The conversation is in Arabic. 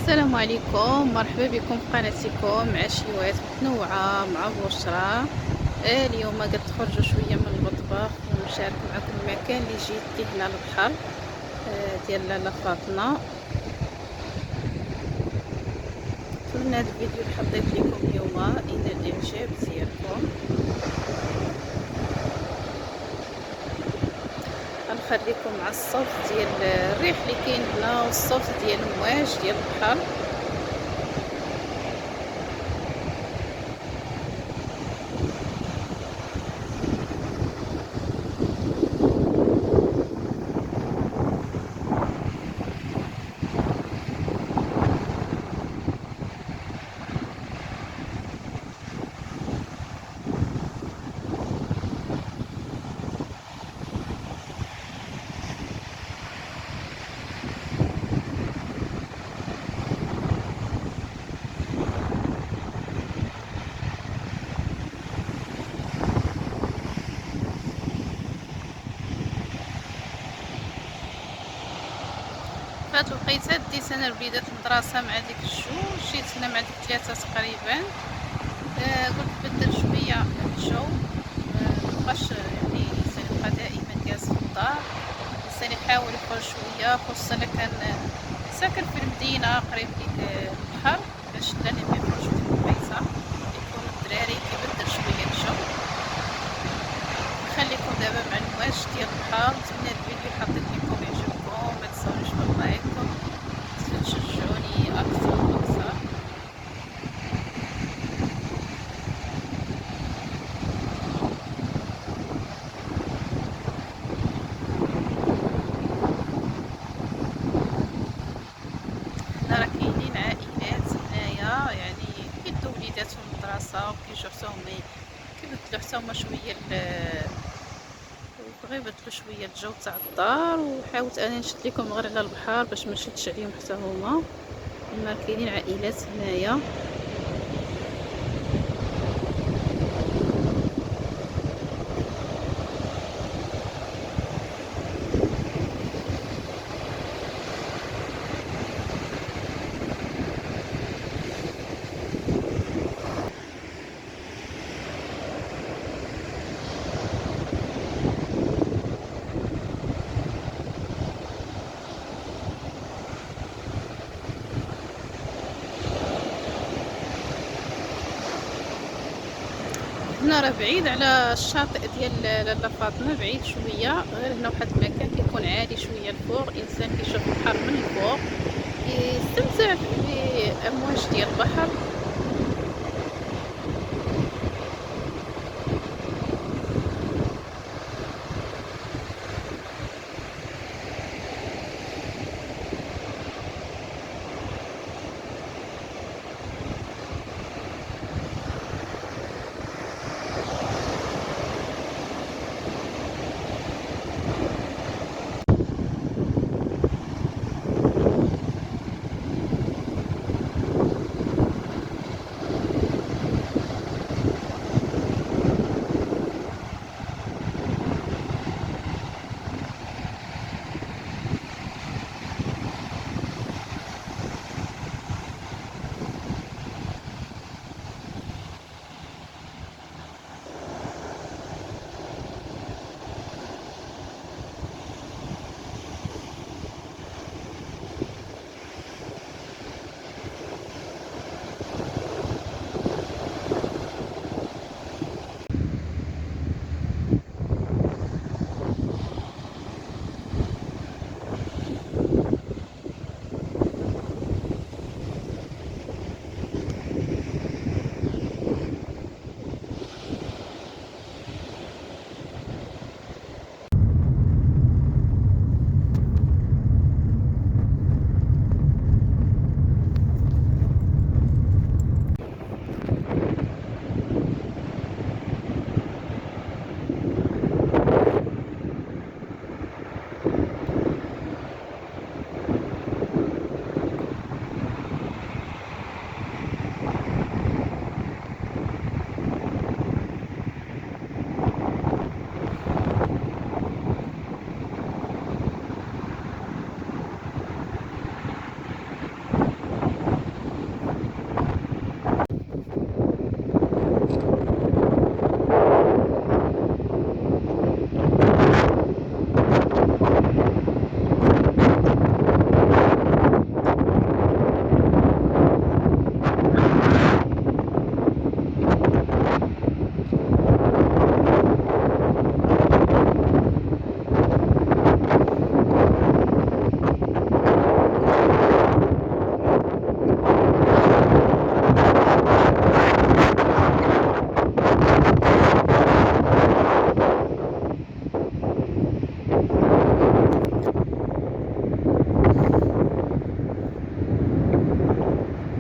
السلام عليكم، مرحبا بكم في قناتكم مع شهيوات متنوعة مع بشرى. اليوم قد خرجوا شوية من المطبخ ونشارك معكم المكان اللي جيت فيه هنا البحر. ديال لالة فاطنة. أتمنى هذا الفيديو اللي حطيت لكم اليوم ينال الاعجاب ديالكم. غنخليكم مع الصوت ديال الريح اللي كاين هنا والصوت ديال المواج ديال البحر. فهاد الوقيته ديت انا لوليدات المدرسه مع ديك الجوج، جيت هنا مع ديك 3 تقريبا. قلت بدل شويه الجو. مبقاش يعني الانسان يبقى دائما جالس في الدار، الانسان يحاول يخرج شويه، خصوصا انا كان ساكن في المدينه قريب ليه البحر، باش لا ما يخرج في الوقيته يكون الدراري كيبدل شويه الجو. نخليكم دابا مع المواج ديال البحر. نتمنى الفيديو حطيت لكم يعجبكم، ما تنساونيش باللايك تشجعوني اكثر واكثر. هنا راه كاينين عائلات هنايا يعني كيدو وليداتهم المدرسه وكيجيو كيبدلو حتى هما شويه بغا يبدلو شويه الجو تاع الدار. وحاولت انا نشد لكم غير على البحر باش ما نشدش عليهم حتى هما. هما كاينين عائلات هنايا. هنا راه بعيد على الشاطئ ديال لاله فاطمه، بعيد شويه، غير هنا واحد المكان كيكون عالي شويه الفوق، الانسان كيشوف البحر من الفوق، كيستمتع بامواج ديال البحر.